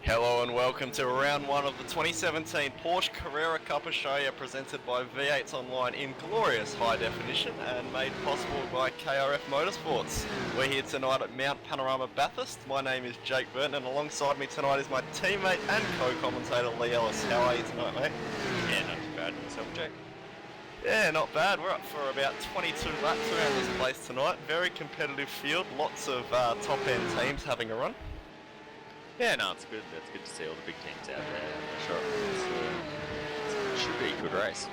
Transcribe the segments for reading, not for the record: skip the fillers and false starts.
Hello and welcome to round one of the 2017 Porsche Carrera Cup Australia, presented by V8s Online in glorious high definition and made possible by KRF Motorsports. We're here tonight at Mount Panorama, Bathurst. My name is Jake Burton and alongside me tonight is my teammate and co-commentator Lee Ellis. How are you tonight, mate? Yeah, not too bad. Yourself, Jake? Yeah, not bad. We're up for about 22 laps around this place tonight. Very competitive field, lots of top-end teams having a run. Yeah, no, it's good. It's good to see all the big teams out there. For sure. It should be a good race.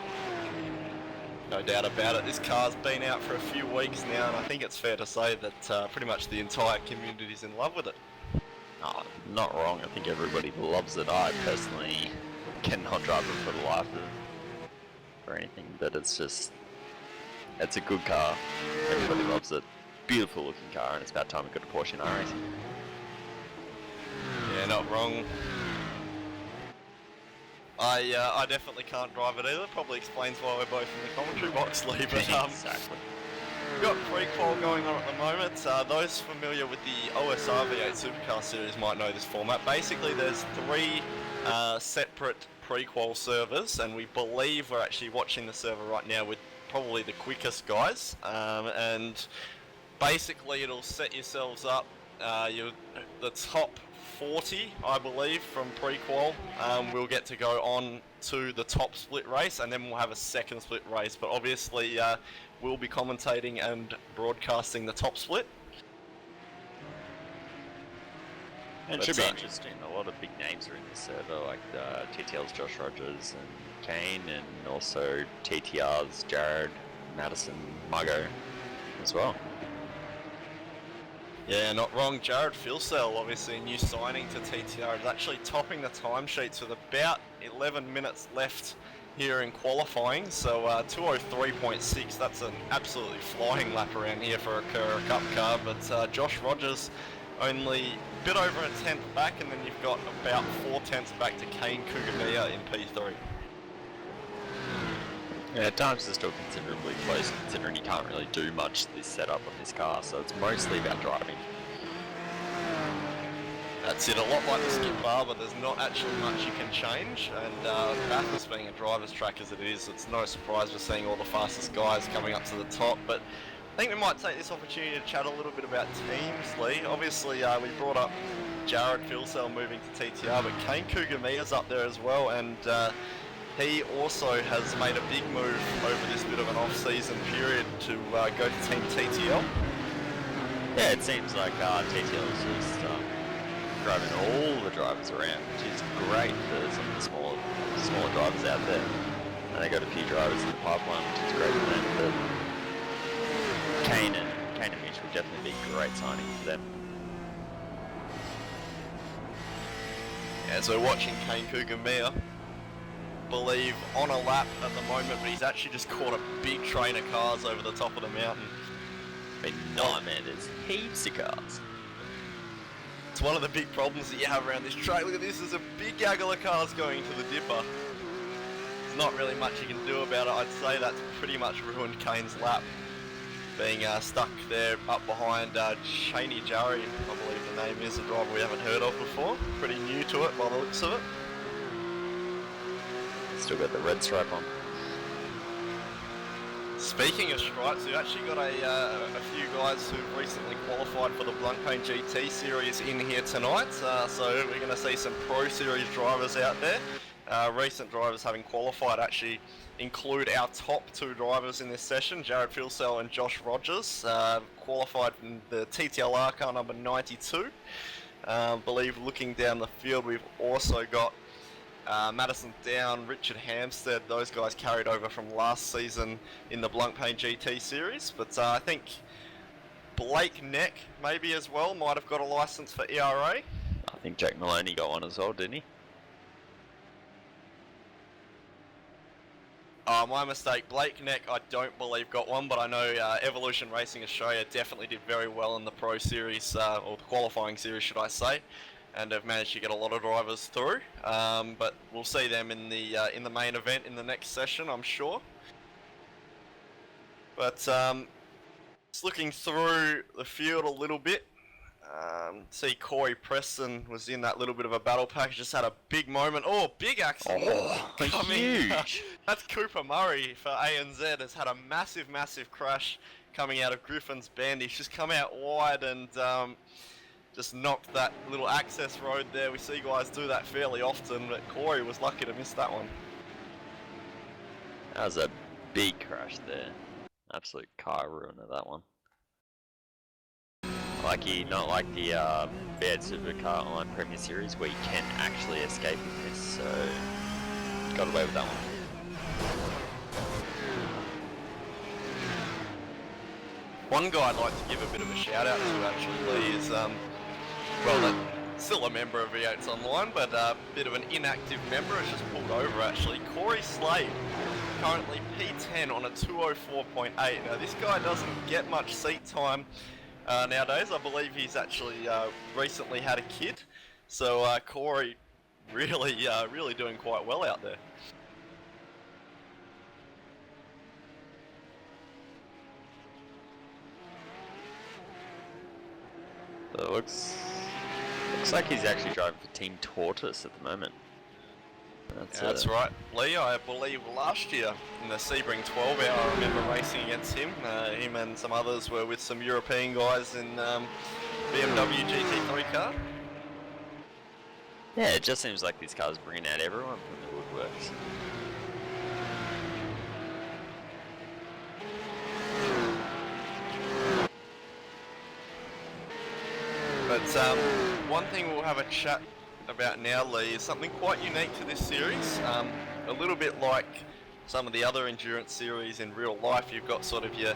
No doubt about it. This car's been out for a few weeks now, and I think it's fair to say that pretty much the entire community is in love with it. Oh, not wrong. I think everybody loves it. I personally cannot drive it for the life of or anything, but it's a good car. Everybody loves it. Beautiful looking car, and it's about time we got a Porsche in our race. Yeah, not wrong. I definitely can't drive it either. Probably explains why we're both in the commentary box, Lee. But Exactly. We've got pre-qual going on at the moment. Those familiar with the OSR V8 Supercar Series might know this format. Basically, there's three separate pre-qual servers, and we believe we're actually watching the server right now with probably the quickest guys. And basically, it'll set yourselves up. The top 40, I believe, from pre-qual we'll get to go on to the top split race, and then we'll have a second split race, but obviously we'll be commentating and broadcasting the top split. And it should be interesting. A lot of big names are in the server, like TTL's Josh Rogers and Kane, and also TTR's Jared, Madison, Margot as well. Yeah, not wrong. Jared Filsell, obviously a new signing to TTR, is actually topping the timesheets with about 11 minutes left here in qualifying. So 2:03.6, that's an absolutely flying lap around here for a Carrera Cup car. But Josh Rogers only a bit over a tenth back, and then you've got about 4 tenths back to Kane Kugamiya in P3. Yeah, times are still considerably close, considering you can't really do much to this setup on this car, so it's mostly about driving. That's it, a lot like the Skip Barber, there's not actually much you can change, and Bathurst being a driver's track as it is, it's no surprise we're seeing all the fastest guys coming up to the top. But I think we might take this opportunity to chat a little bit about teams, Lee. Obviously we brought up Jared Filsell moving to TTR, but Kane Kugamiya's up there as well, and he also has made a big move over this bit of an off-season period to go to Team TTL. Yeah, it seems like TTL is just driving all the drivers around, which is great for some of the smaller drivers out there. And they got a few drivers in the pipeline, which is great for them. But Kane and Mitch would definitely be a great signing for them. Yeah, so watching Kane Kugamiya, believe on a lap at the moment, but he's actually just caught a big train of cars over the top of the mountain. I mean, nightmare, there's heaps of cars. It's one of the big problems that you have around this track. Look at this, there's a big gaggle of cars going into the dipper. There's not really much you can do about it. I'd say that's pretty much ruined Kane's lap, being stuck there up behind Shaney Jarry, I believe the name is, a driver we haven't heard of before. Pretty new to it by the looks of it. Still got the red stripe on. Speaking of stripes, we've actually got a few guys who've recently qualified for the Blancpain GT Series in here tonight. So we're going to see some Pro Series drivers out there. Recent drivers having qualified actually include our top two drivers in this session, Jared Filsell and Josh Rogers, qualified in the TTLR car number 92. Believe looking down the field, we've also got Madison Down, Richard Hampstead, those guys carried over from last season in the Blancpain GT Series. But I think Blake Neck maybe as well might have got a licence for ERA. I think Jack Maloney got one as well, didn't he? My mistake. Blake Neck, I don't believe got one, but I know Evolution Racing Australia definitely did very well in the Pro Series, or the qualifying series, should I say, and have managed to get a lot of drivers through. But we'll see them in the main event in the next session, I'm sure. But just looking through the field a little bit, See Corey Preston was in that little bit of a battle pack, just had a big moment. Oh, big accident. Oh, huge. That's Cooper Murray for ANZ, has had a massive, massive crash coming out of Griffin's Bend. He's just come out wide and just knocked that little access road there. We see guys do that fairly often, but Corey was lucky to miss that one. That was a big crash there. Absolute car ruiner, that one. Not like the V8 Supercar Online Premier Series where you can actually escape in this, so got away with that one. One guy I'd like to give a bit of a shout out to actually, Lee, is still a member of V8's Online, but a bit of an inactive member, has just pulled over actually. Corey Slade, currently P10 on a 204.8. Now this guy doesn't get much seat time nowadays. I believe he's actually recently had a kid, so Corey really doing quite well out there. So it looks like he's actually driving for Team Tortoise at the moment. That's right, Lee. I believe last year in the Sebring 12 hour, I remember racing against him. Him and some others were with some European guys in BMW GT3 car. Yeah, it just seems like these cars bringing out everyone from the woodworks. But one thing we'll have a chat about now, Lee, is something quite unique to this series. A little bit like some of the other endurance series in real life, you've got sort of your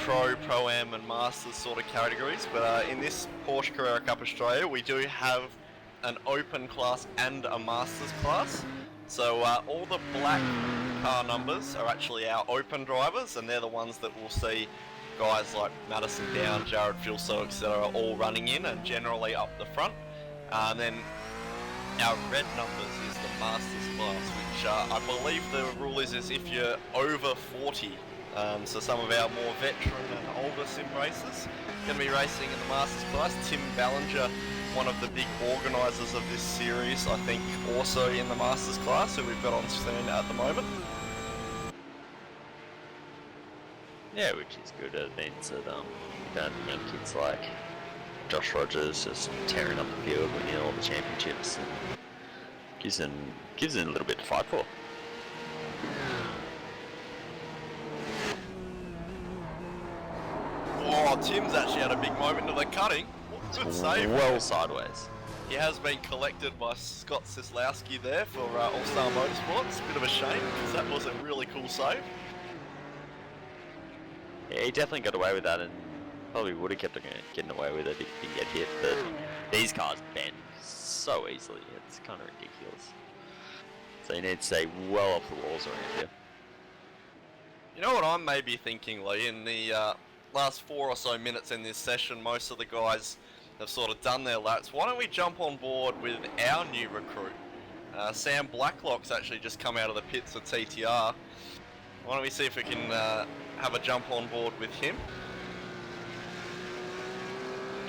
Pro-Am and Masters sort of categories, but in this Porsche Carrera Cup Australia we do have an open class and a Masters class. So all the black car numbers are actually our open drivers, and they're the ones that we'll see guys like Madison Down, Jared Filso, etc. all running in and generally up the front. And then our red numbers is the Masters class, which I believe the rule is if you're over 40. So some of our more veteran and older sim racers going to be racing in the Masters class. Tim Ballinger, one of the big organisers of this series, I think also in the Masters class, who we've got on screen at the moment. Yeah, which is good. It means that you don't have kids like Josh Rogers just tearing up the field, winning all the championships, and gives them a little bit to fight for. Oh, Tim's actually had a big moment of the cutting. Good save. Well sideways. He has been collected by Scott Sislowski there for All-Star Motorsports. Bit of a shame, because that was a really cool save. Yeah, he definitely got away with that, and probably would have kept getting away with it if he didn't get hit, but these cars bend so easily, it's kind of ridiculous. So you need to stay well off the walls around here. You know what I'm maybe thinking, Lee? In the last 4 or so minutes in this session, most of the guys have sort of done their laps. Why don't we jump on board with our new recruit? Sam Blacklock's actually just come out of the pits at TTR. Why don't we see if we can have a jump on board with him?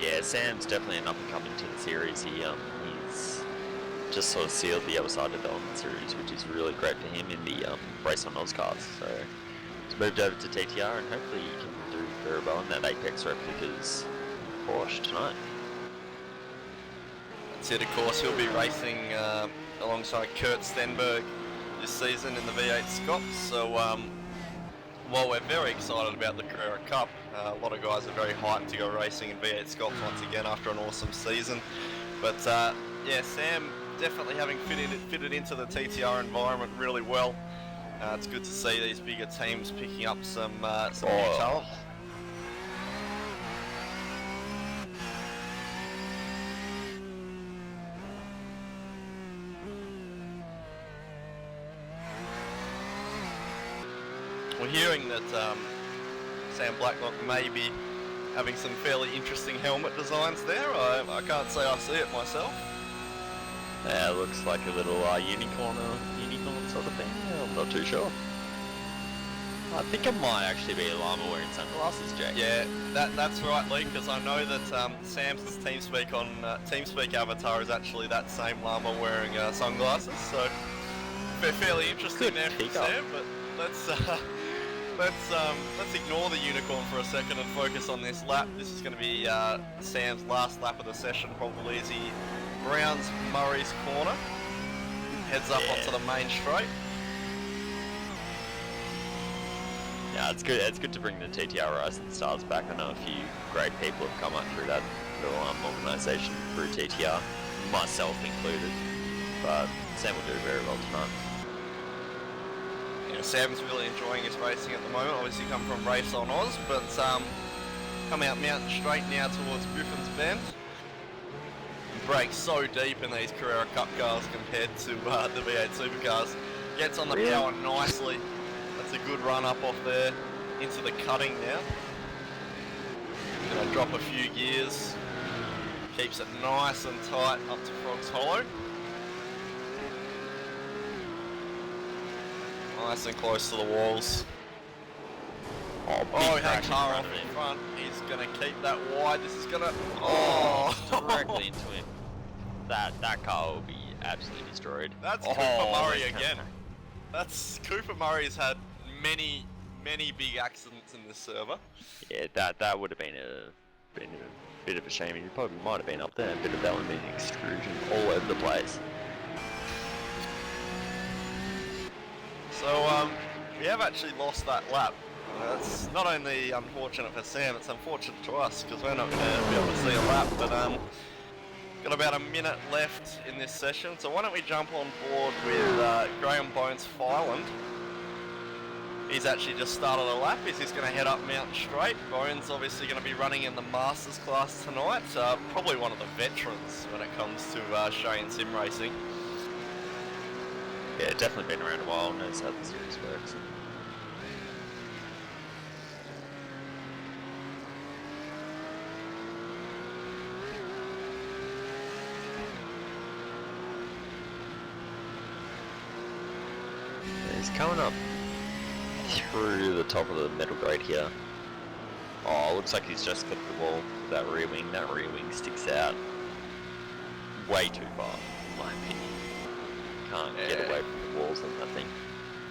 Yeah, Sam's definitely an up-and-coming to the series. He's just sort of sealed the other side of the Element series, which is really great for him in the Race on Oz cars. So he's moved over to TTR, and hopefully he can do very well in that Apex Replicas Porsche tonight. That's it, of course. He'll be racing alongside Kurt Stenberg this season in the V8 Scots. So while we're very excited about the Carrera Cup, a lot of guys are very hyped to go racing in V8 Scots once again after an awesome season. But yeah, Sam definitely having fitted into the TTR environment really well. It's good to see these bigger teams picking up some new talent. We're hearing that Sam Blacklock may be having some fairly interesting helmet designs there. I can't say I see it myself. Yeah, it looks like a little unicorn sort of thing. I'm not too sure. I think it might actually be a llama wearing sunglasses, Jake. Yeah, that's right, Lee, because I know that Sam's TeamSpeak on TeamSpeak avatar is actually that same llama wearing sunglasses, so fairly interesting there from Sam, but let's ignore the unicorn for a second and focus on this lap. This is going to be Sam's last lap of the session, probably, as he rounds Murray's corner, heads up onto the main straight. Yeah, it's good. It's good to bring the TTR Rising Stars back. I know a few great people have come up through that little organisation through TTR, myself included. But Sam will do very well tonight. Yeah, Sam's really enjoying his racing at the moment. Obviously, come from Race on Oz, but come out Mountain Straight now towards Griffin's Bend. Brakes so deep in these Carrera Cup cars compared to the V8 Supercars. Gets on the power nicely. That's a good run up off there into the cutting now. Gonna drop a few gears. Keeps it nice and tight up to Frog's Hollow. Nice and close to the walls. Oh, he had a car off in front. He's gonna keep that wide. This is gonna directly into him. That car will be absolutely destroyed. That's Cooper Murray again. Cooper Murray's had many big accidents in this server. Yeah, that would have been a bit of a shame. He probably might have been up there. A bit of aluminium extrusion all over the place. So we have actually lost that lap. That's not only unfortunate for Sam, it's unfortunate to us because we're not going to be able to see a lap. But got about a minute left in this session, so why don't we jump on board with Graham Bones Fireland. He's actually just started a lap. He's just going to head up Mountain Straight. Bones obviously going to be running in the Masters class tonight. Probably one of the veterans when it comes to Australian sim racing. Yeah, definitely been around a while, knows how the series works. He's coming up through the top of the middle grade here. Oh, looks like he's just clipped the wall with that rear wing. That rear wing sticks out way too far, in my opinion. Can't get away from the walls and nothing.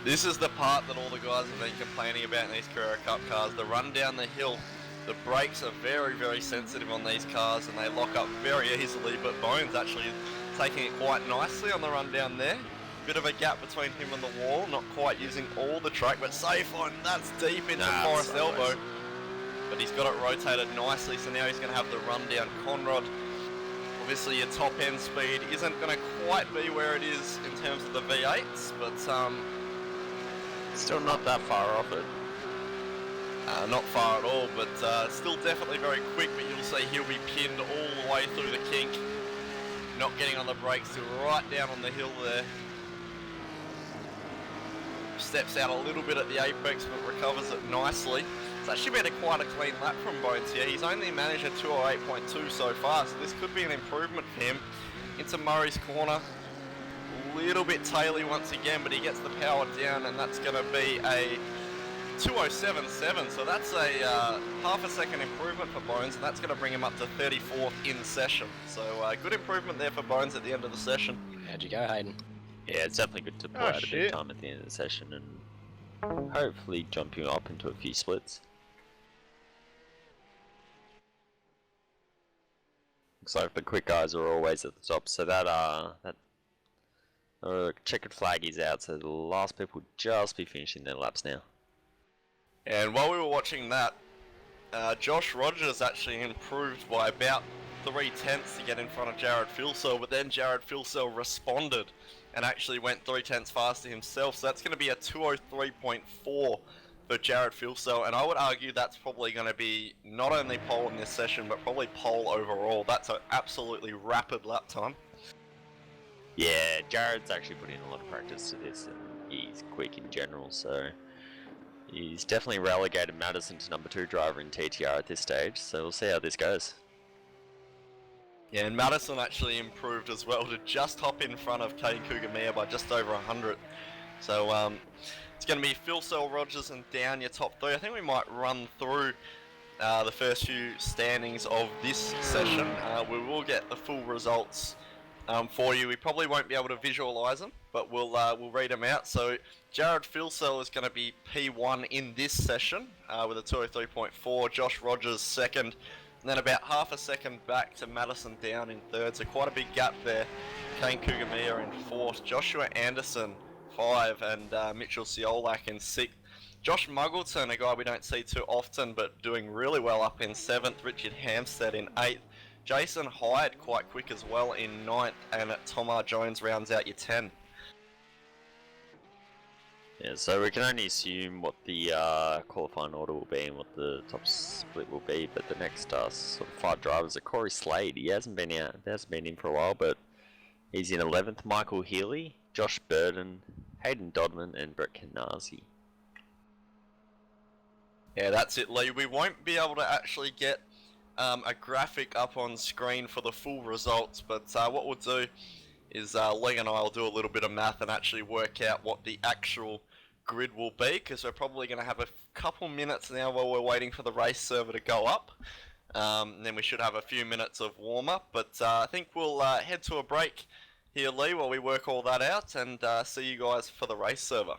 This is the part that all the guys have been complaining about in these Carrera Cup cars. The run down the hill, the brakes are very sensitive on these cars and they lock up very easily, but Bones actually taking it quite nicely on the run down there. Bit of a gap between him and the wall, not quite using all the track, but safe on, that's deep into Forest Elbow. Nice. But he's got it rotated nicely, so now he's going to have the run down Conrod. Obviously your top end speed isn't going to quite be where it is in terms of the V8s, but still not that far off it. Not far at all, but still definitely very quick, but you'll see he'll be pinned all the way through the kink. Not getting on the brakes till right down on the hill there. Steps out a little bit at the apex, but recovers it nicely. It's actually been quite a clean lap from Bones here. He's only managed a 208.2 so far, so this could be an improvement for him. Into Murray's corner. A little bit taily once again, but he gets the power down, and that's going to be a 207.7, so that's a half a second improvement for Bones, and that's going to bring him up to 34th in session. So good improvement there for Bones at the end of the session. How'd you go, Hayden? Yeah, it's definitely good to pull out a bit of time at the end of the session and hopefully jump you up into a few splits. Looks like the quick guys are always at the top, so that checkered flag is out, so the last people will just be finishing their laps now. And while we were watching that, Josh Rogers actually improved by about 0.3 to get in front of Jared Filsell, but then Jared Filsell responded and actually went 0.3 faster himself, so that's going to be a 203.4 for Jared Filsell, and I would argue that's probably going to be not only pole in this session, but probably pole overall. That's an absolutely rapid lap time. Yeah, Jared's actually put in a lot of practice to this, and he's quick in general, so he's definitely relegated Madison to number 2 driver in TTR at this stage, so we'll see how this goes. Yeah, and Madison actually improved as well to just hop in front of Kane Kugamiya by just over 100. So It's going to be Phil Sell, Rogers and down your top three. I think we might run through the first few standings of this session. We will get the full results for you. We probably won't be able to visualise them, but we'll read them out. So Jared Philsell is going to be P1 in this session with a 203.4. Josh Rogers second, and then about half a second back to Madison Down in third. So quite a big gap there. Kane Kugamia in fourth. Joshua Anderson 5, and Mitchell Ciolak in 6th. Josh Muggleton, a guy we don't see too often, but doing really well up in 7th. Richard Hampstead in 8th. Jason Hyde quite quick as well in 9th, and Tomar Jones rounds out your 10. Yeah, so we can only assume what the qualifying order will be and what the top split will be, but the next sort of 5 drivers are Corey Slade. He hasn't been in for a while, but he's in 11th. Michael Healy, Josh Burden, Hayden Dodman, and Brett Kanazi. Yeah, that's it, Lee. We won't be able to actually get a graphic up on screen for the full results, but what we'll do is Lee and I will do a little bit of math and actually work out what the actual grid will be, because we're probably going to have a couple minutes now while we're waiting for the race server to go up. And then we should have a few minutes of warm-up, but I think we'll head to a break here, Lee, while we work all that out, and see you guys for the race server.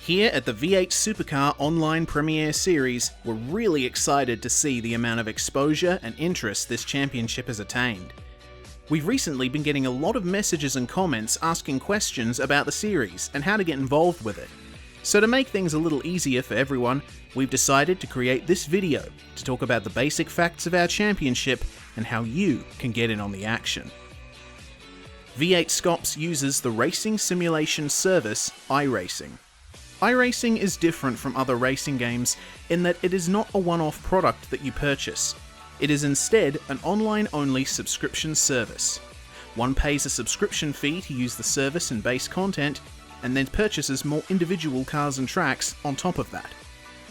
Here at the V8 Supercar Online Premier Series, we're really excited to see the amount of exposure and interest this championship has attained. We've recently been getting a lot of messages and comments asking questions about the series and how to get involved with it. So to make things a little easier for everyone, we've decided to create this video to talk about the basic facts of our championship and how you can get in on the action. V8 Scops uses the racing simulation service iRacing. iRacing is different from other racing games in that it is not a one-off product that you purchase. It is instead an online-only subscription service. One pays a subscription fee to use the service and base content, and then purchases more individual cars and tracks on top of that.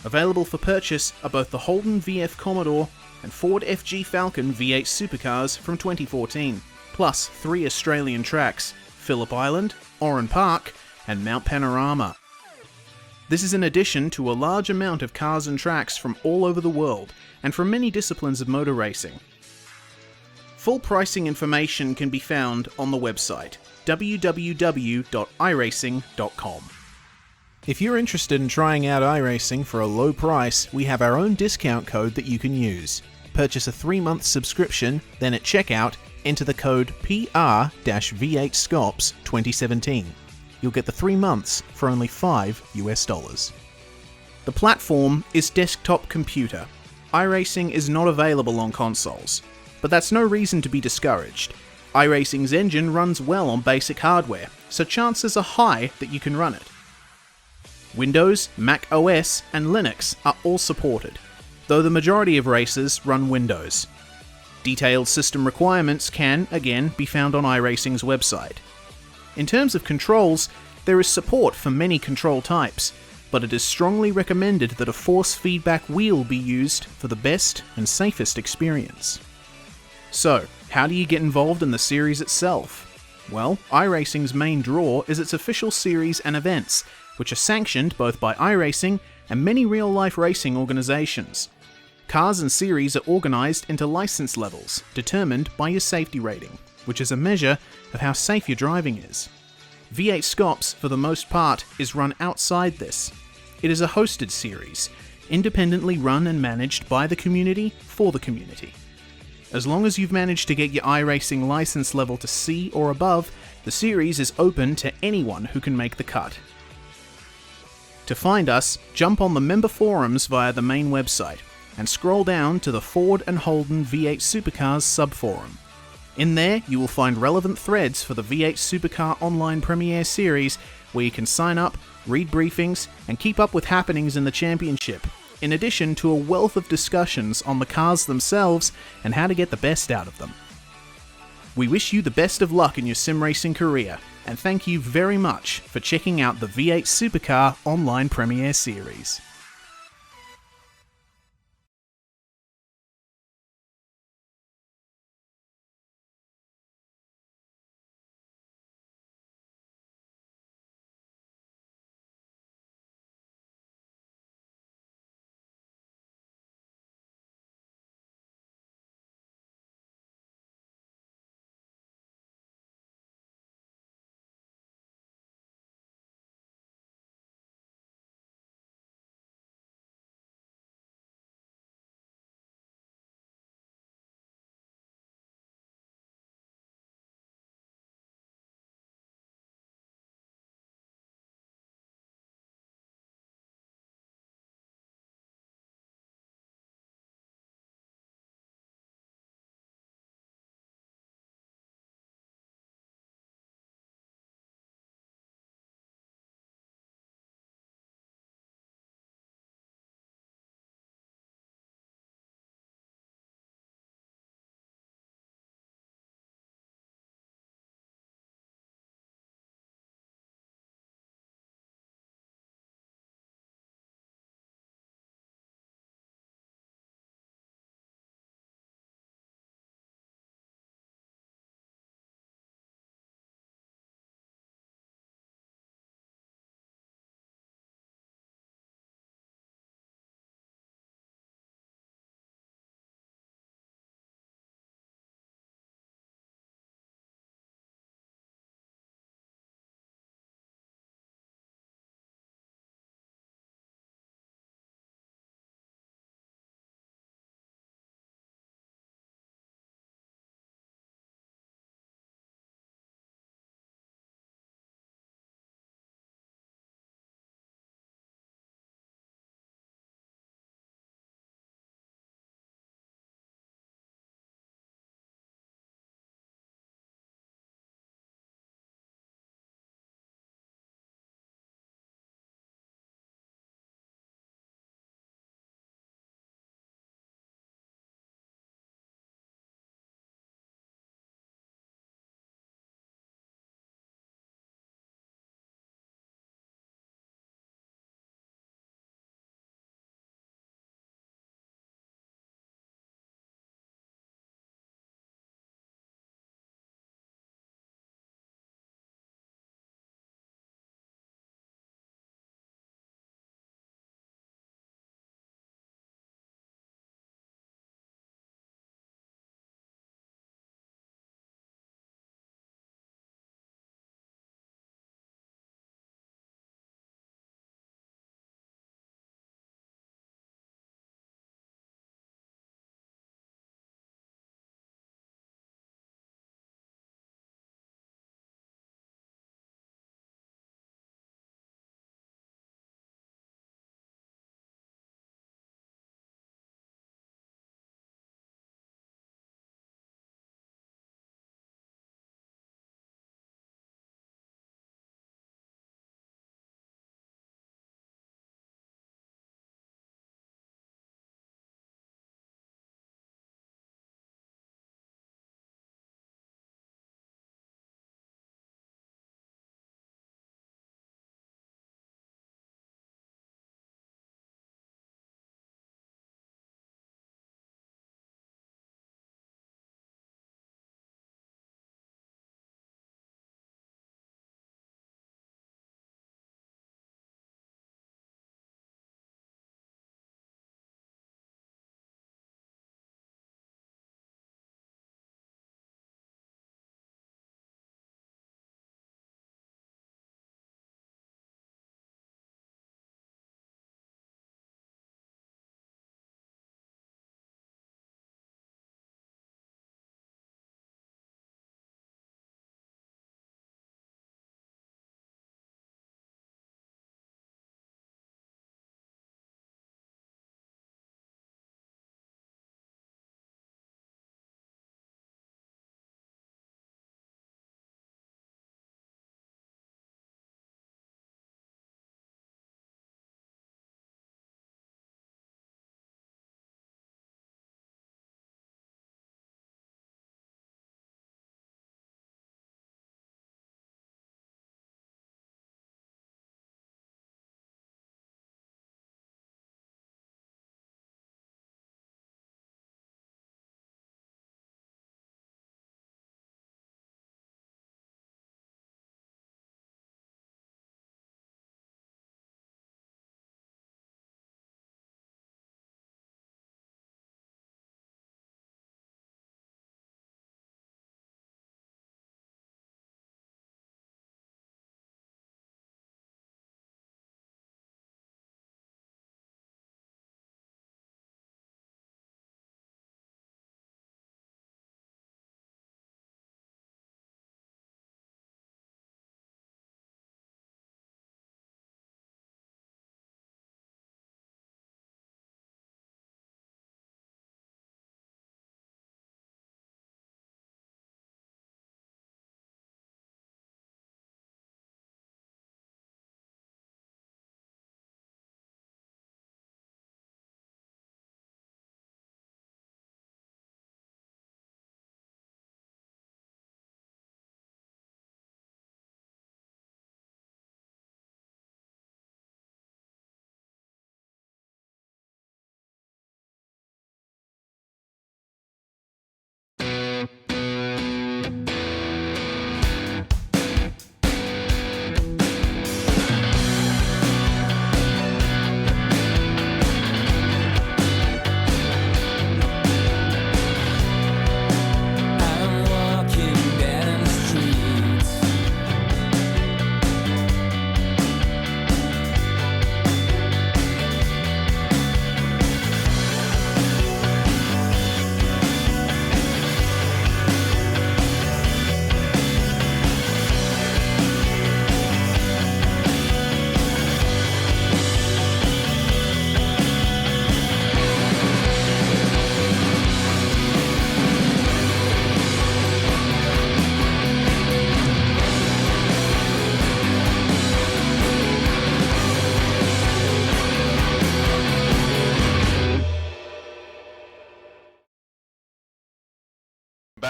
Available for purchase are both the Holden VF Commodore and Ford FG Falcon V8 Supercars from 2014, plus 3 Australian tracks, Phillip Island, Oran Park, and Mount Panorama. This is in addition to a large amount of cars and tracks from all over the world, and from many disciplines of motor racing. Full pricing information can be found on the website, www.iracing.com. If you're interested in trying out iRacing for a low price, we have our own discount code that you can use. Purchase a 3-month subscription, then at checkout, enter the code PR-V8SCOPS 2017. You'll get the 3 months for only $5 US. The platform is desktop computer. iRacing is not available on consoles, but that's no reason to be discouraged. iRacing's engine runs well on basic hardware, so chances are high that you can run it. Windows, Mac OS, and Linux are all supported, though the majority of racers run Windows. Detailed system requirements can, again, be found on iRacing's website. In terms of controls, there is support for many control types, but it is strongly recommended that a force feedback wheel be used for the best and safest experience. So, how do you get involved in the series itself? Well, iRacing's main draw is its official series and events, which are sanctioned both by iRacing and many real-life racing organisations. Cars and series are organised into licence levels, determined by your safety rating, which is a measure of how safe your driving is. V8 Scops, for the most part, is run outside this. It is a hosted series, independently run and managed by the community for the community. As long as you've managed to get your iRacing licence level to C or above, the series is open to anyone who can make the cut. To find us, jump on the member forums via the main website, and scroll down to the Ford and Holden V8 Supercars subforum. In there, you will find relevant threads for the V8 Supercar Online Premier Series, where you can sign up, read briefings, and keep up with happenings in the championship, in addition to a wealth of discussions on the cars themselves and how to get the best out of them. We wish you the best of luck in your sim racing career, and thank you very much for checking out the V8 Supercar Online Premier Series.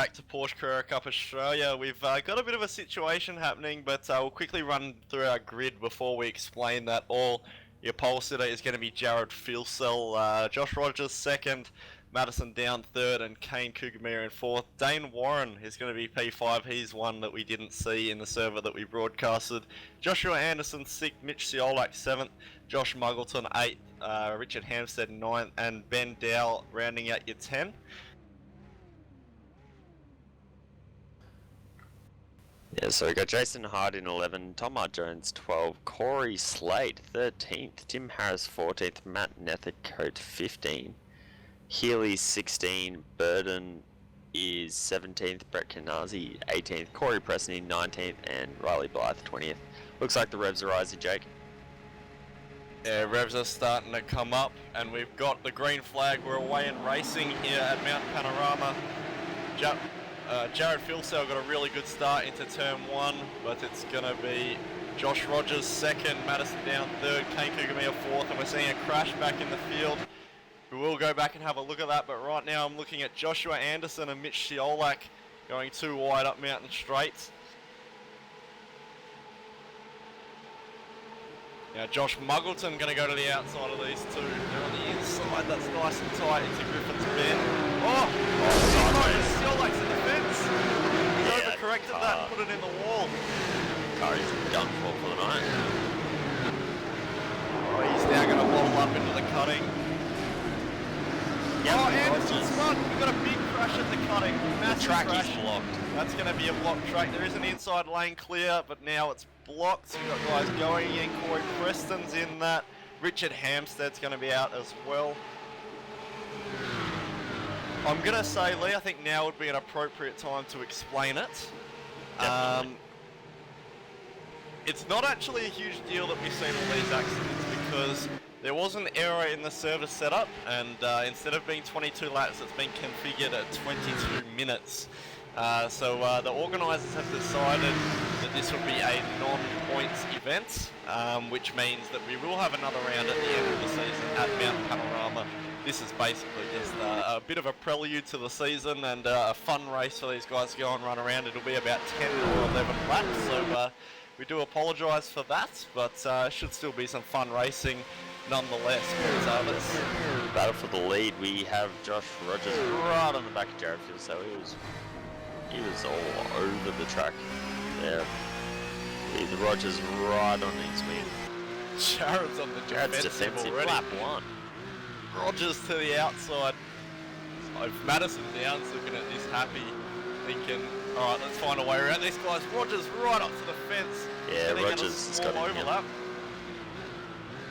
back to Porsche Carrera Cup Australia. We've got a bit of a situation happening, but we'll quickly run through our grid before we explain that all. Your pole sitter is going to be Jared Filsell, Josh Rogers second, Madison Down third, and Kane Kugamir in fourth. Dane Warren is going to be P5. He's one that we didn't see in the server that we broadcasted. Joshua Anderson sixth, Mitch Ciolak seventh, Josh Muggleton eighth, Richard Hampstead ninth, and Ben Dow rounding out your 10. Yeah, so we got Jason Hard in 11, Tom R. Jones 12, Corey Slade 13th, Tim Harris 14th, Matt Nethercote 15, Healy 16, Burden is 17th, Brett Kanazi 18th, Corey Preston 19th, and Riley Blythe 20th. Looks like the revs are rising, Jake. Yeah, revs are starting to come up, and we've got the green flag. We're away and racing here at Mount Panorama. Jared Filsell got a really good start into turn one, but it's going to be Josh Rogers second, Madison Down third, Kane Kugamir fourth, and we're seeing a crash back in the field. We will go back and have a look at that, but right now I'm looking at Joshua Anderson and Mitch Ciolak going too wide up Mountain Straights. Now Josh Muggleton going to go to the outside of these two. They're on the inside, that's nice and tight into Griffin's Bend. Sideways. Ciolak's in the fence. He overcorrected that and put it in the wall. Car is done for the night. Oh, he's now going to waddle up into the cutting. Yep, Anderson's spun. We've got a big crash at the cutting. Massive the track crash. is blocked. That's going to be a blocked track. There is an inside lane clear, but now it's blocked. We've got guys going in. Corey Preston's in that. Richard Hampstead's going to be out as well. I'm going to say, Lee, I think now would be an appropriate time to explain it. It's not actually a huge deal that we've seen all these accidents because there was an error in the service setup, and instead of being 22 laps, it's been configured at 22 minutes. So the organisers have decided that this will be a non-points event, which means that we will have another round at the end of the season at Mount Panorama. This is basically just a bit of a prelude to the season and a fun race for these guys to go and run around. It'll be about 10 or 11 laps, so we do apologise for that, but should still be some fun racing nonetheless. Battle for the lead, we have Josh Rogers right on the back of Jared Field, so he was all over the track there. With Rogers right on his wing. Jared's on the defensive already. Lap one. Rogers to the outside. So Madison Down's looking at this happy, thinking, alright, let's find a way around these guys. Rogers right up to the fence. Yeah, Rogers has got overlap.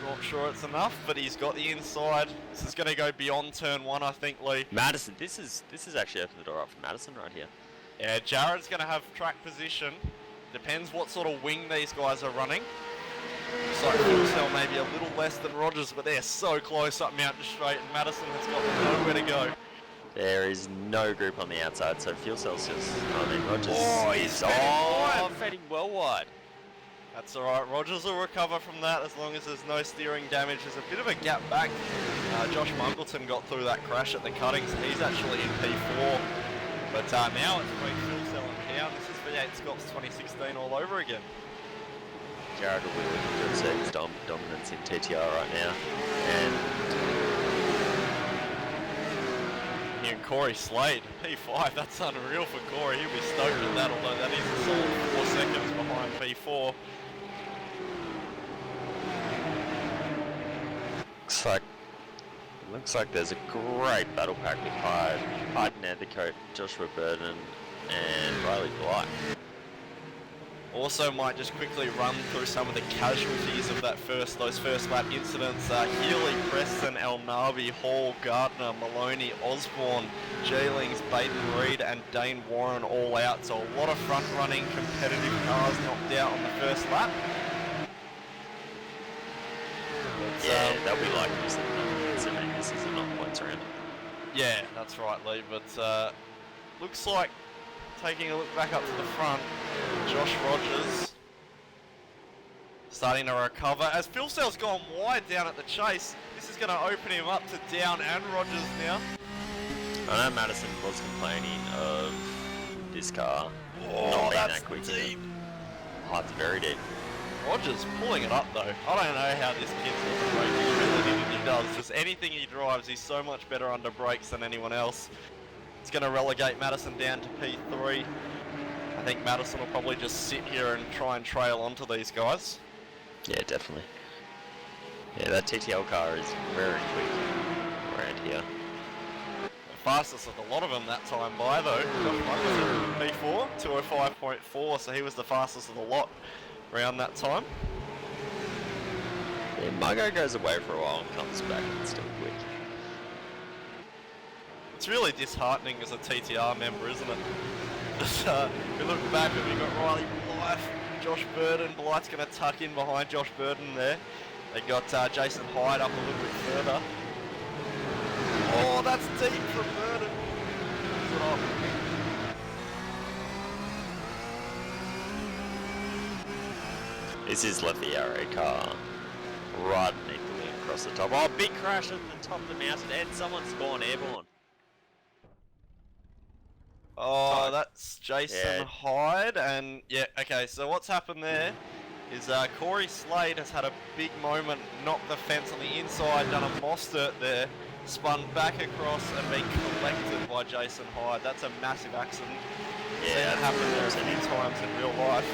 Not sure it's enough, but he's got the inside. This is going to go beyond turn one, I think, Lee. Madison, this is actually opened the door up for Madison right here. Yeah, Jared's going to have track position. Depends what sort of wing these guys are running. Looks like Filsell maybe a little less than Rogers, but they're so close up Mountain Straight, and Madison has got nowhere to go. There is no group on the outside, so Filsell's Rogers. Oh, he's fading well wide. That's alright, Rogers will recover from that as long as there's no steering damage. There's a bit of a gap back. Josh Muggleton got through that crash at the cuttings. He's actually in P4. But now it's between Filsell and Down. This is V8 Scots 2016 all over again. Jared will be looking to assert his dominance in TTR right now. And Corey Slade, P5, that's unreal for Corey. He'll be stoked at that, although that is a solid 4 seconds behind P4. Looks like there's a great battle pack with Hyde Nethercote, Joshua Burden, and Riley Blythe. Also might just quickly run through some of the casualties of those first lap incidents. Healy, Preston, El Nabi, Hall, Gardner, Maloney, Osborne, Jaylings, Baden Reed and Dane Warren all out. So a lot of front running competitive cars knocked out on the first lap. Yeah, they'll be like this considering this is a non-points round. Yeah, that's right, Lee, but looks like taking a look back up to the front, Josh Rogers starting to recover. As Filsell's gone wide down at the chase, this is going to open him up to Down and Rogers now. I know Madison was complaining of this car. Oh, Not being that's that quick. deep. Oh, it's very deep. Rogers pulling it up though. I don't know how this kid's got the braking ability that he does. Just anything he drives, he's so much better under brakes than anyone else. It's going to relegate Madison down to P3. I think Madison will probably just sit here and try and trail onto these guys. Yeah, definitely. Yeah, that TTL car is very quick around here. The fastest of a lot of them that time by though. P4, 205.4, so he was the fastest of the lot around that time. Yeah, Muggo goes away for a while and comes back and it's still quick. It's really disheartening as a TTR member, isn't it? We look back and we got Riley Blythe, Josh Burden. Blythe's going to tuck in behind Josh Burden there. They got Jason Hyde up a little bit further. Oh, that's deep from Burden. This is Lefiare car. Right neatly across the top. Oh, big crash at the top of the mountain and someone's gone airborne. Oh, that's Jason Yeah. Hyde, and yeah, okay, so what's happened there is Corey Slade has had a big moment, knocked the fence on the inside, done a Mostert there, spun back across and been collected by Jason Hyde. That's a massive accident. Yeah, Seen it that's happen there a unfortunate. few times in real life.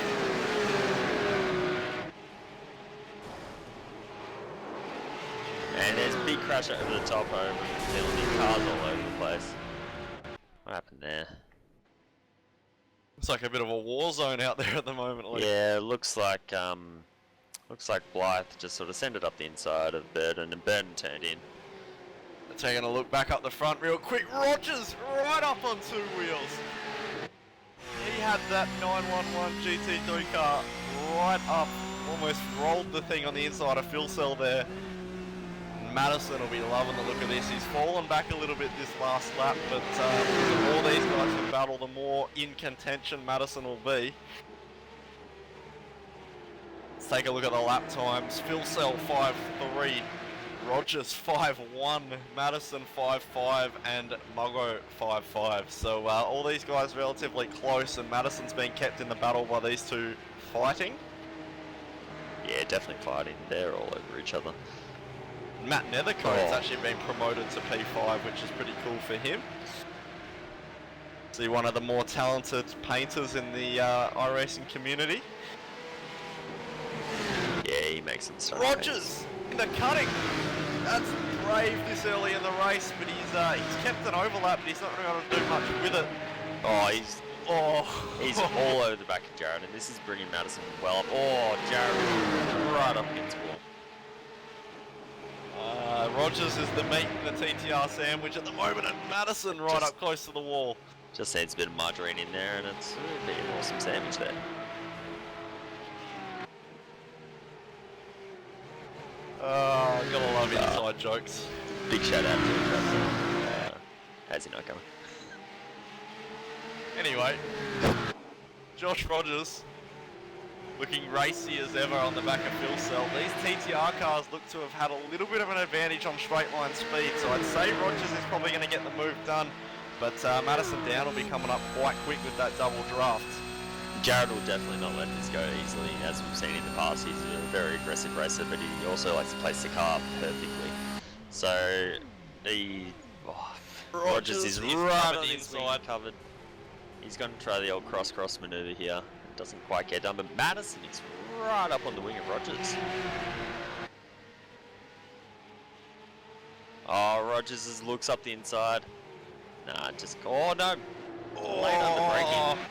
And there's a big crash over the top over penalty cars all over the place. What happened there? It's like a bit of a war zone out there at the moment. Like. Yeah, looks like Blythe just sort of sent it up the inside of Burden and Burden turned in. Taking a look back up the front real quick. Rogers right up on two wheels. He had that 911 GT3 car right up, almost rolled the thing on the inside of Phil Cell there. Madison will be loving the look of this. He's fallen back a little bit this last lap, but the more these guys can battle, the more in contention Madison will be. Let's take a look at the lap times. Phil Cell 5.3, Rogers 5.1, Madison 5.5, and Muggo 5.5. So all these guys relatively close, and Madison's been kept in the battle by these two fighting. Yeah, definitely fighting. They're all over each other. Matt Nethercote's actually been promoted to P5, which is pretty cool for him. See, one of the more talented painters in the iRacing community. Yeah, he makes some stuff. Rogers in the cutting. That's brave this early in the race, but he's kept an overlap, but he's not really going to do much with it. Oh, he's all over the back of Jared, and this is bringing Madison well up. Oh, Jared right up against the wall. Rogers is the meat in the TTR sandwich at the moment, and Madison right up close to the wall. Just needs a bit of margarine in there, and it's a bit an awesome sandwich there. Gotta love inside jokes. Big shout out to him. How's he not going? Anyway, Josh Rogers looking racy as ever on the back of Phil Cell. These TTR cars look to have had a little bit of an advantage on straight line speed, so I'd say Rogers is probably going to get the move done, but Madison Down will be coming up quite quick with that double draft. Jared will definitely not let this go easily, as we've seen in the past. He's a very aggressive racer, but he also likes to place the car perfectly. So, Rogers is right on the inside. Covered. He's going to try the old cross-cross maneuver here. It doesn't quite get done, but Madison is right up on the wing of Rogers. Oh, Rogers looks up the inside. Nah, oh no! Late under braking.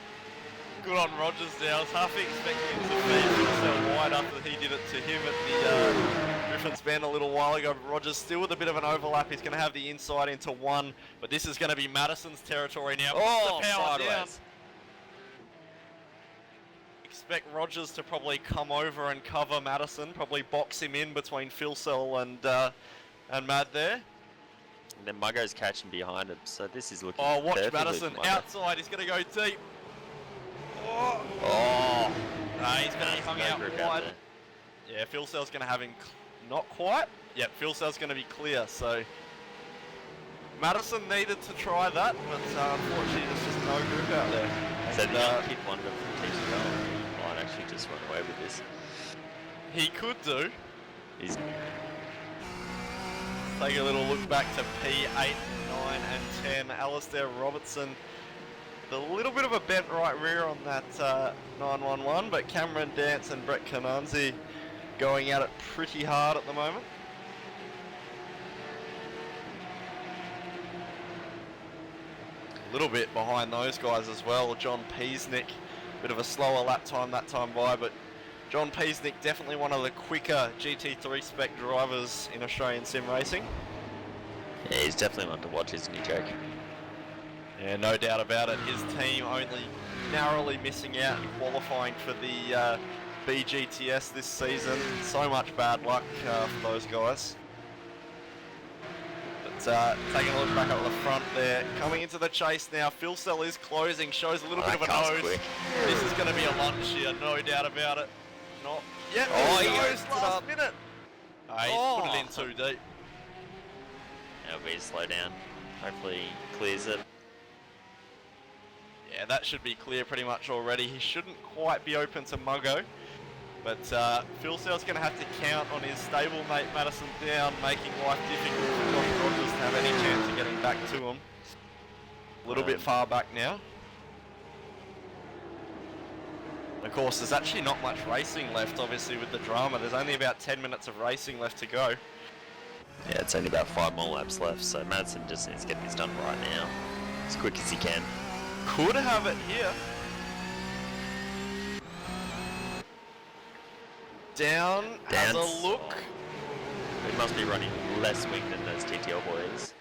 Good on Rogers there. I was half expecting him to feed himself wide after he did it to him at the Griffin's Bend a little while ago. But Rogers still with a bit of an overlap. He's going to have the inside into one, but this is going to be Madison's territory now. Oh, the power sideways. down. Expect Rogers to probably come over and cover Madison, probably box him in between Phil Cell and Mad there. And then Muggo's catching behind him, so this is looking Oh, watch perfectly Madison for Muggo. outside. He's going to go deep. Oh! He's going to be hung out wide. Yeah, Phil Cell's going to have him not quite. Yep, Phil Cell's going to be clear, so Madison needed to try that, but unfortunately there's just no grip out there. So the young kid wonder from TCL might actually just run away with this. He could do. He's Take a little look back to P8, 9 and 10. Alistair Robertson, a little bit of a bent right rear on that 911, but Cameron Dance and Brett Cananzi going at it pretty hard at the moment. A little bit behind those guys as well. John Peasnick, bit of a slower lap time that time by, but John Peasnick definitely one of the quicker GT3 spec drivers in Australian sim racing. Yeah, he's definitely one to watch, isn't he, Jake? Yeah, no doubt about it. His team only narrowly missing out in qualifying for the BGTS this season. So much bad luck for those guys. But taking a look back up the front there, coming into the chase now. Phil Sell is closing, shows a little bit of a nose. Quick. This is going to be a lunch here, no doubt about it. Not yet. Oh, he goes opens it last up. minute. He's put it in too deep. It'll be a slow down. Hopefully he clears it. Yeah, that should be clear pretty much already. He shouldn't quite be open to Muggo. But Phil Sell's going to have to count on his stablemate Madison Down, making life difficult for Josh Rogers to have any chance of getting back to him. A little bit far back now. Of course, there's actually not much racing left, obviously, with the drama. There's only about 10 minutes of racing left to go. Yeah, it's only about 5 more laps left, so Madison just needs to get this done right now, as quick as he can. Could have it here. Down has a look. He must be running less wing than those TTL boys.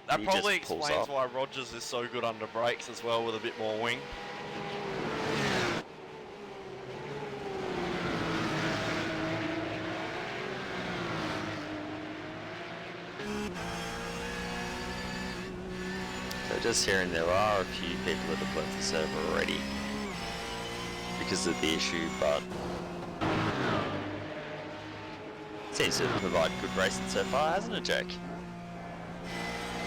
That He probably just pulls explains off. why Rogers is so good under brakes as well, with a bit more wing. So just hearing there are a few people that have left the server already because of the issue, but seems to provide good racing so far, hasn't it, Jake?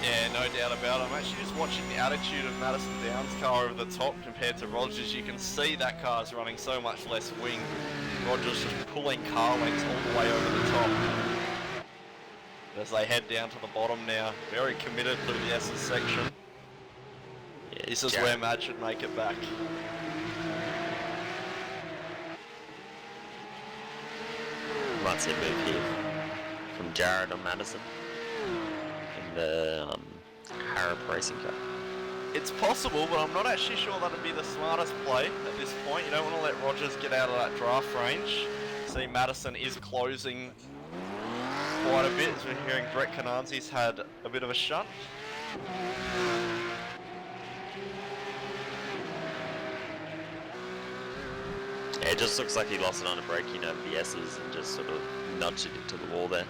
Yeah, no doubt about it. I'm actually just watching the attitude of Madison Down's car over the top compared to Rogers. You can see that car's running so much less wing. Rogers just pulling car lengths all the way over the top. As they head down to the bottom now, very committed to the S's section. Yeah, This is Jared- where Mad should make it back. Might see a move here from Jared on Madison in the Harrop Racing Cup. It's possible, but I'm not actually sure that'd be the smartest play at this point. You don't want to let Rogers get out of that draft range. See, Madison is closing quite a bit, as we're hearing Brett Cananzi's had a bit of a shunt. Yeah, it just looks like he lost it on a braking over the S's and just sort of nudged it into the wall there.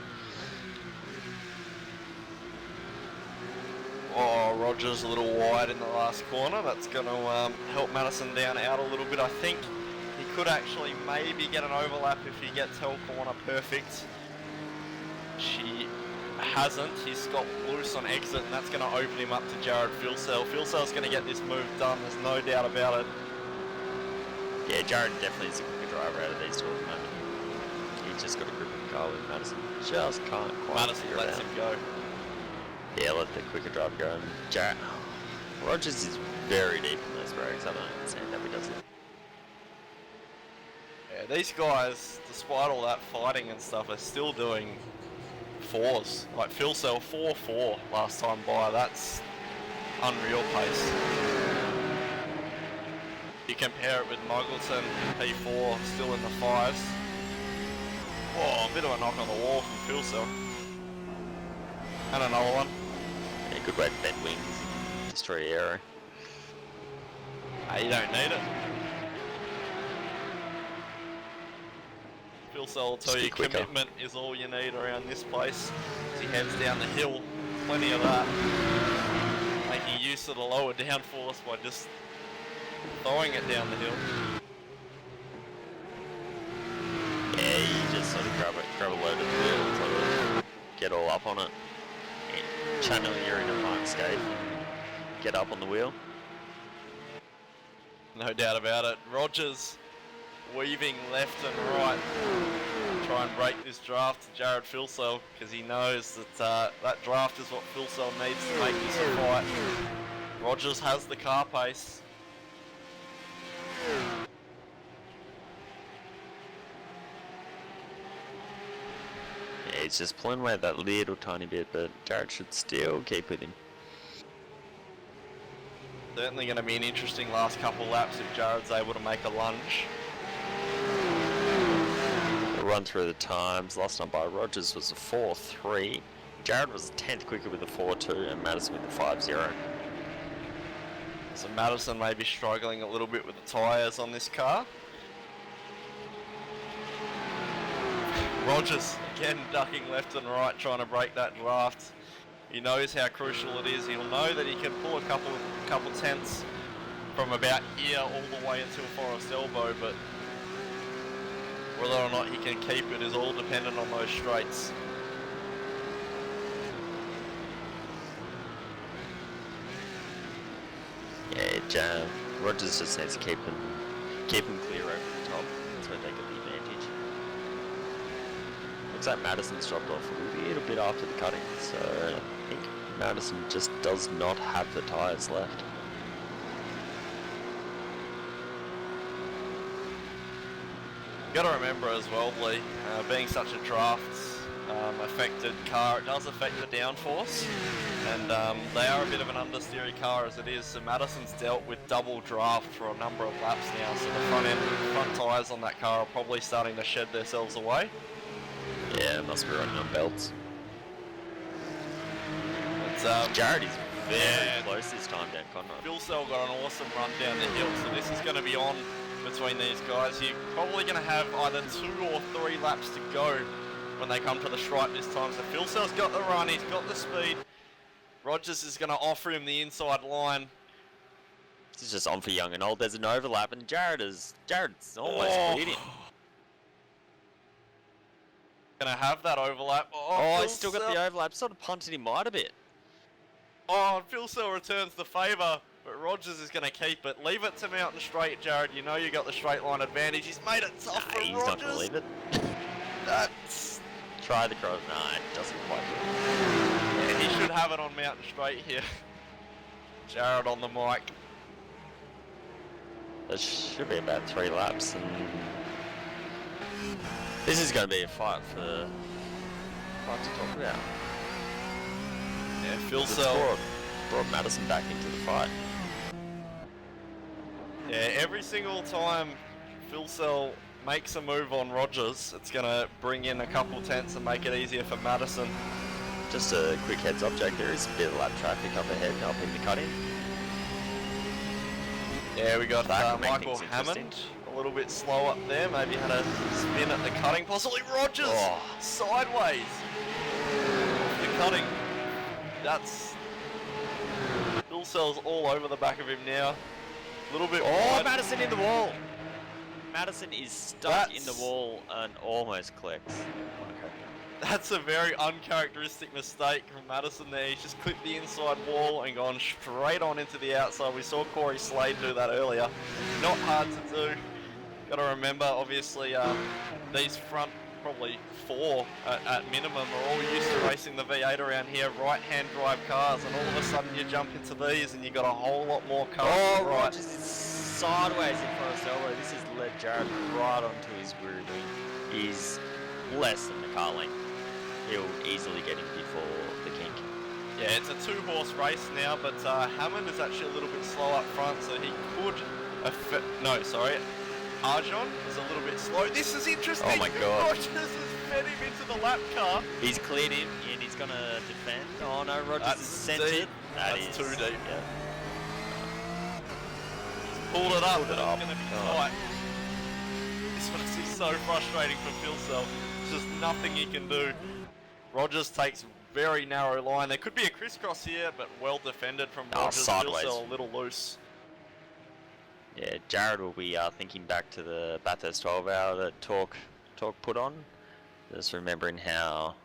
Oh, Rogers a little wide in the last corner. That's going to help Madison Down out a little bit, I think. He could actually maybe get an overlap if he gets hell corner perfect. She hasn't. He's got loose on exit, and that's going to open him up to Jared Filsell. Filsell's going to get this move done, there's no doubt about it. Yeah, Jared definitely is a quicker driver out of these two at the moment. He's just got a grip of the car with Madison. Just can't quite Madison figure it lets out. him go. Yeah, let the quicker driver go. And Jared, Rogers is very deep in those brakes. I don't understand how he does it. Yeah, these guys, despite all that fighting and stuff, are still doing fours. Like Filsell 4-4 last time by. That's unreal pace. You compare it with Muggleton, P4, still in the fives. Whoa, a bit of a knock on the wall from Filsell. And another one. Yeah, good way to bend wings and destroy the aero. You don't need it. Filsell will tell Just you be quicker. commitment is all you need around this place. As he heads down the hill, plenty of that. Making use of the lower downforce by just throwing it down the hill. Yeah, you just sort of grab a load of the wheel and sort of get all up on it. Channel your inner mind escape and get up on the wheel. No doubt about it. Rogers weaving left and right. Try and break this draft to Jared Filsell because he knows that that draft is what Filsell needs to make this a fight. Rogers has the car pace. Yeah, he's just pulling away that little tiny bit, but Jared should still keep with him. Certainly going to be an interesting last couple laps if Jared's able to make a lunge. We'll run through the times. Last time by Rogers was a 4.3. Jared was a 10th quicker with a 4.2 and Madison with a 5.0. So Madison may be struggling a little bit with the tyres on this car. Rogers again ducking left and right trying to break that draft. He knows how crucial it is. He'll know that he can pull a couple tenths from about here all the way until Forest Elbow, but whether or not he can keep it is all dependent on those straights. Yeah, Rogers just needs to keep him clear over the top. That's where they get the advantage. Looks like Madison's dropped off a little bit after the cutting, so I think Madison just does not have the tyres left. You got to remember as well, Lee, being such a draft affected car, it does affect the downforce, and they are a bit of an understeery car as it is. So Madison's dealt with double draft for a number of laps now, so the front tyres on that car are probably starting to shed themselves away. Yeah, must be running on belts. But, Jared is very close this time down Conrad. Filsell got an awesome run down the hill, so this is going to be on between these guys. You're probably going to have either 2 or 3 laps to go when they come to the stripe this time. So Filsell's got the run, he's got the speed. Rogers is going to offer him the inside line. This is just on for young and old. There's an overlap, and Jared's almost cleared him. Going to have that overlap. Oh, he's still got the overlap. Sort of punted him wide a bit. Oh, and Filsell returns the favour, but Rogers is going to keep it. Leave it to Mountain Straight, Jared. You know you got the straight line advantage. He's made it tough for Rogers. He's not going to leave it. That's... Try the cross. Nah, it doesn't quite do it. Yeah, he should have it on Mountain Straight here. Jared on the mic. There should be about 3 laps, and this is going to be a fight to talk about. Yeah, Filsell brought Madison back into the fight. Yeah, every single time Filsell makes a move on Rogers, it's going to bring in a couple tenths and make it easier for Madison. Just a quick heads up, Jack, there is a bit of lap traffic up ahead, up in the cutting. Yeah, we got Michael things Hammond a little bit slow up there, maybe had a spin at the cutting, possibly Rogers sideways off the cutting. That's Filsell's all over the back of him now. A little bit wide. Madison in the wall! Madison is stuck in the wall and almost collects. Okay. That's a very uncharacteristic mistake from Madison there. He's just clipped the inside wall and gone straight on into the outside. We saw Corey Slade do that earlier. Not hard to do. Got to remember, obviously, these front probably 4 at minimum are all used to racing the V8 around here, right-hand drive cars, and all of a sudden you jump into these and you got a whole lot more cars. Oh, right. Rogers is sideways in Forest Elbow. This has led Jared right onto his rear wing. He's less than the car length. He'll easily get him before the kink. Yeah, it's a 2-horse race now, but Hammond is actually a little bit slow up front, so he could... Arjon is a little bit slow. This is interesting. Oh my god. Rogers has fed him into the lap car. He's cleared him and he's going to defend. Oh no, Rogers is centered. Deep. That's too deep. Yeah. Pulled it up, Pulled it but up. it's going to be tight. This must be so frustrating for Filsell. There's just nothing he can do. Rogers takes very narrow line. There could be a crisscross here, but well defended from Rogers. Sideways. Filsell a little loose. Yeah, Jared will be thinking back to the Bathurst 12 hour that Talk put on. Just remembering how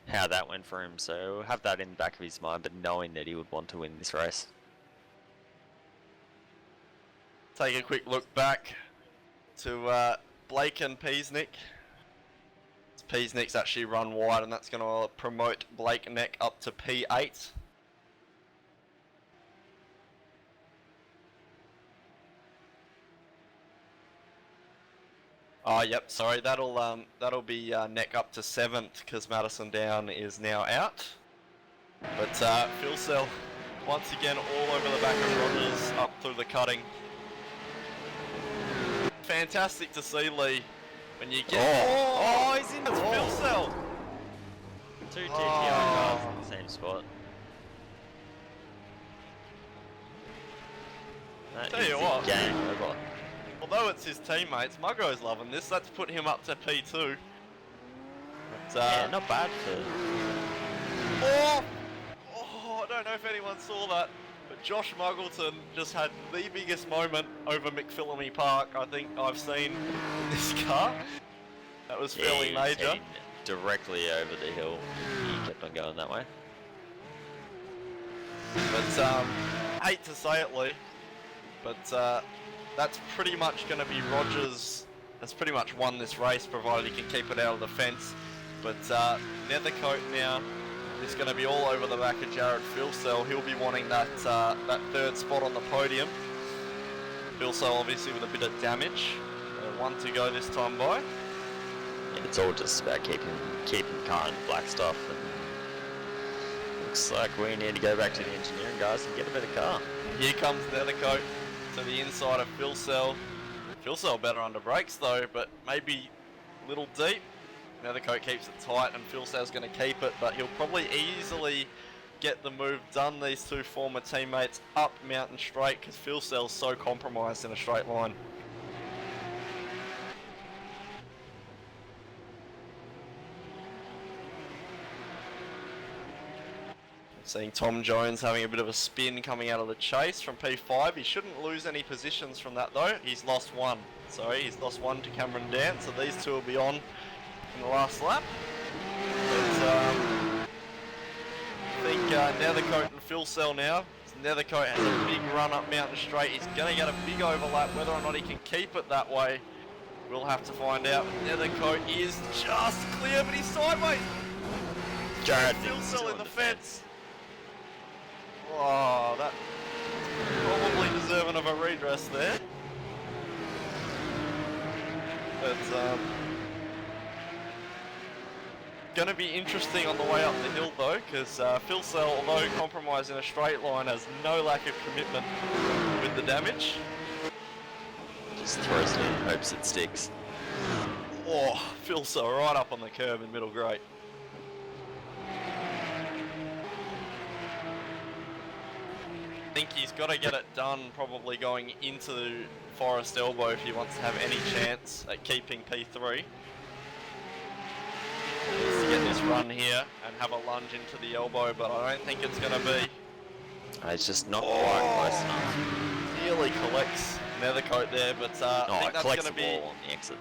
that went for him. So have that in the back of his mind, but knowing that he would want to win this race. take a quick look back to Blake and Peasnick. Peasnick's actually run wide, and that's going to promote Blake Neck up to P8. Oh, yep, sorry, that'll be Neck up to 7th because Madison Down is now out. But Phil Sell once again all over the back of Rogers up through the cutting. Fantastic to see, Lee, when you get... Oh, he's in the Phil Sell! 2 TTR cars in the same spot. Tell you what. Game over. Although it's his teammates, Muggo's loving this. Let's put him up to P2. But, Yeah, not bad for... Oh, I don't know if anyone saw that, but Josh Muggleton just had the biggest moment over McPhillamy Park I think I've seen in this car. That was fairly he was major. heading directly over the hill. He kept on going that way. But hate to say it, Lee, but that's pretty much going to be Rogers. Has pretty much won this race, provided he can keep it out of the fence. But Nethercoat now is going to be all over the back of Jared Philsell. He'll be wanting that that 3rd spot on the podium. Philsell obviously with a bit of damage. 1 to go this time by. Yeah, it's all just about keeping car in black stuff. And looks like we need to go back to the engineering guys and get a better car. Here comes Nethercoat to the inside of Philsell. Philsell better under brakes though, but maybe a little deep. Nethercoat keeps it tight and Philsell's going to keep it, but he'll probably easily get the move done. These two former teammates up Mountain Straight because Philsell's so compromised in a straight line. Seeing Tom Jones having a bit of a spin coming out of the chase from P5. He shouldn't lose any positions from that though. He's lost 1. Sorry, he's lost 1 to Cameron Dance, so these two will be on in the last lap. But, I think Nethercoat and Philsell now. Nethercoat has a big run up Mountain Straight. He's going to get a big overlap. Whether or not he can keep it that way, we'll have to find out. Nethercoat is just clear, but he's sideways. Jared Philsell in the fence. Oh, that probably deserving of a redress there. But gonna be interesting on the way up the hill though, because Philsell, although compromised in a straight line, has no lack of commitment with the damage. Just throws it in, hopes it sticks. Oh, Philsell right up on the curb in middle great. I think he's got to get it done probably going into Forest Elbow if he wants to have any chance at keeping P3. He needs to get this run here and have a lunge into the elbow, but I don't think it's going to be. It's just not quite close enough. Nearly collects Nethercoat there, but I think that's going to be on the exit.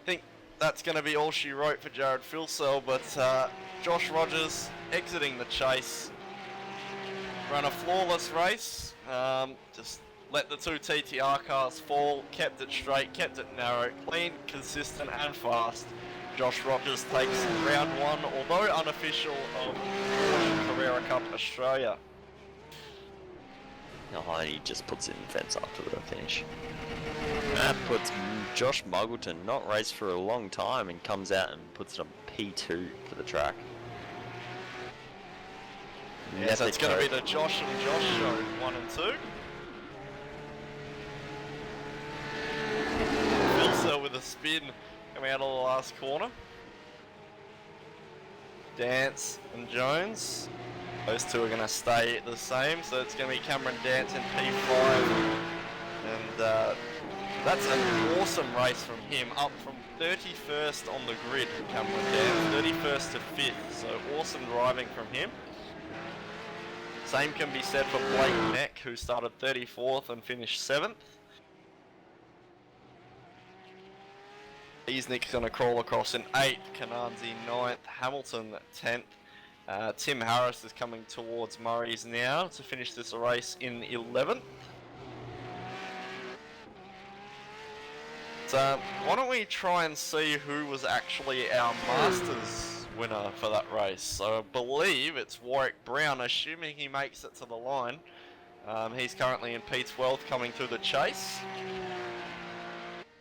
I think that's going to be all she wrote for Jared Philsell, but Josh Rogers exiting the chase. Run a flawless race, just let the 2 TTR cars fall, kept it straight, kept it narrow, clean, consistent and fast. Josh Rogers takes round 1, although unofficial, of Carrera Cup Australia. Oh, he just puts it in the fence after the finish. That puts Josh Muggleton, not raced for a long time, and comes out and puts it on P2 for the track. Yeah, so it's going to be the Josh and Josh show, 1 and 2. Philsell with a spin coming out of the last corner. Dance and Jones. Those two are going to stay the same, so it's going to be Cameron Dance in P5. And that's an awesome race from him, up from 31st on the grid, Cameron Dance, 31st to 5th, so awesome driving from him. Same can be said for Blake Neck, who started 34th and finished 7th. Easnick's going to crawl across in 8th, Cananzi 9th, Hamilton 10th. Tim Harris is coming towards Murray's now to finish this race in 11th. why don't we try and see who was actually our Masters winner for that race? So I believe it's Warwick Brown, assuming he makes it to the line. He's currently in P12 coming through the chase.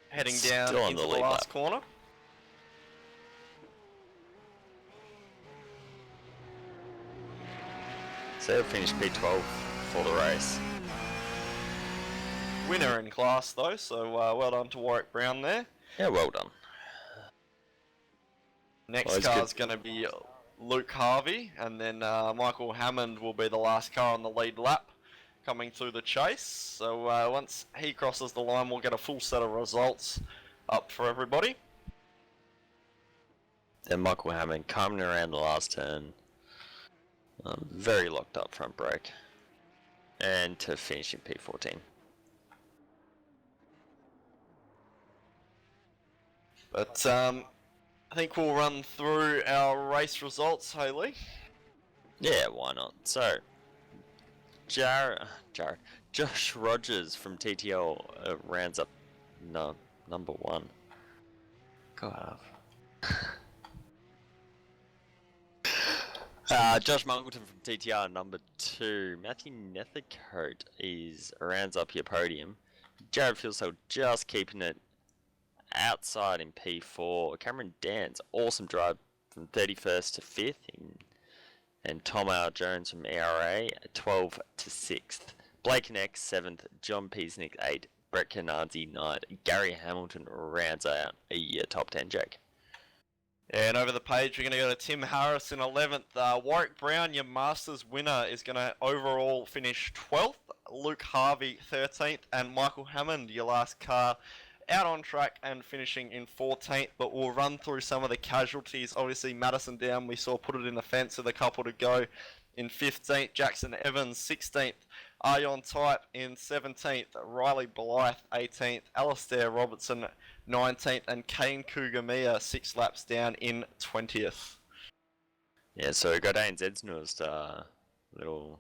Heading down Still on into the the lead last lap. corner. So he'll finish P12 for the race. Winner in class though, so well done to Warwick Brown there. Yeah, well done. Next Well, car is going to be Luke Harvey, and then Michael Hammond will be the last car on the lead lap coming through the chase. So once he crosses the line, we'll get a full set of results up for everybody. Then Michael Hammond coming around the last turn. Very locked up front brake. And to finish in P14. But I think we'll run through our race results, Haley. Yeah, why not? So, Josh Rogers from TTL rounds up number 1. God. Josh Muggleton from TTR number 2. Matthew Nethercote rounds up your podium. Jared Fieldstone just keeping it outside in P4. Cameron Dance, awesome drive from 31st to 5th. And Tom R. Jones from ERA, 12th to 6th. Blake Nex, 7th. John Peasnick, 8th. Brett Canardi, 9th. Gary Hamilton rounds out a top 10, Jake. And over the page, we're going to go to Tim Harris in 11th. Warwick Brown, your Masters winner, is going to overall finish 12th. Luke Harvey, 13th. And Michael Hammond, your last car, out on track and finishing in 14th. But we'll run through some of the casualties. Obviously, Madison Down, we saw put it in the fence with a couple to go in 15th. Jackson Evans, 16th. Aryon Type in 17th. Riley Blythe, 18th. Alistair Robertson, 19th. And Kane Kugamiya, 6 laps down in 20th. Yeah, so we got ANZ's newest little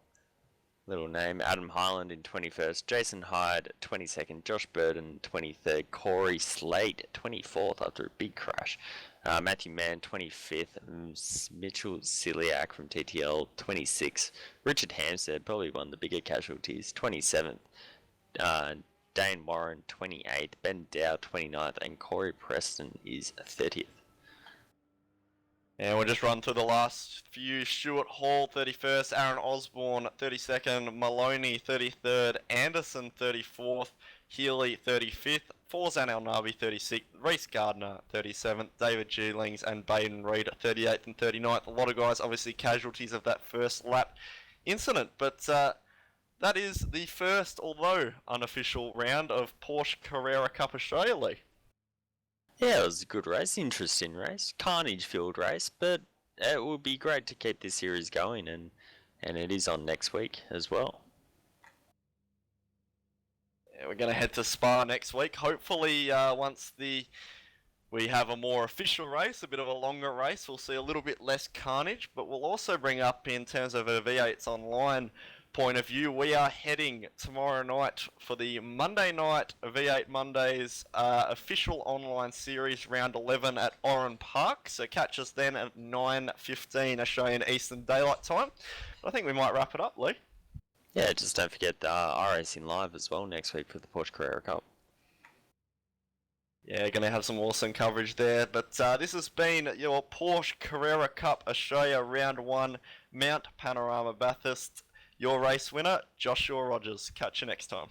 name. Adam Highland in 21st. Jason Hyde, 22nd. Josh Burden, 23rd. Corey Slade, 24th after a big crash. Matthew Mann, 25th. Mitchell Ciliac from TTL, 26th. Richard Hampstead, probably one of the bigger casualties, 27th. Dane Warren, 28th. Ben Dow, 29th. And Corey Preston is 30th. And we'll just run through the last few. Stuart Hall, 31st. Aaron Osborne, 32nd. Maloney, 33rd. Anderson, 34th. Healy, 35th. Forzan El Nabi, 36th. Reece Gardner, 37th. David Geelings and Baden Reed, 38th and 39th. A lot of guys, obviously, casualties of that first lap incident. But that is the first, although unofficial, round of Porsche Carrera Cup Australia League. Yeah, it was a good race, interesting race, carnage-filled race, but it would be great to keep this series going, and it is on next week as well. Yeah, we're going to head to Spa next week. Hopefully, once we have a more official race, a bit of a longer race, we'll see a little bit less carnage, but we'll also bring up, in terms of a V8's online point of view, we are heading tomorrow night for the Monday night V8 Mondays official online series round 11 at Oran Park. So catch us then at 9:15 Australian Eastern Daylight Time. I think we might wrap it up, Lee. Yeah, just don't forget iRacing Live as well next week for the Porsche Carrera Cup. Yeah, going to have some awesome coverage there. But this has been your Porsche Carrera Cup Australia Round 1 Mount Panorama Bathurst. Your race winner, Joshua Rogers. Catch you next time.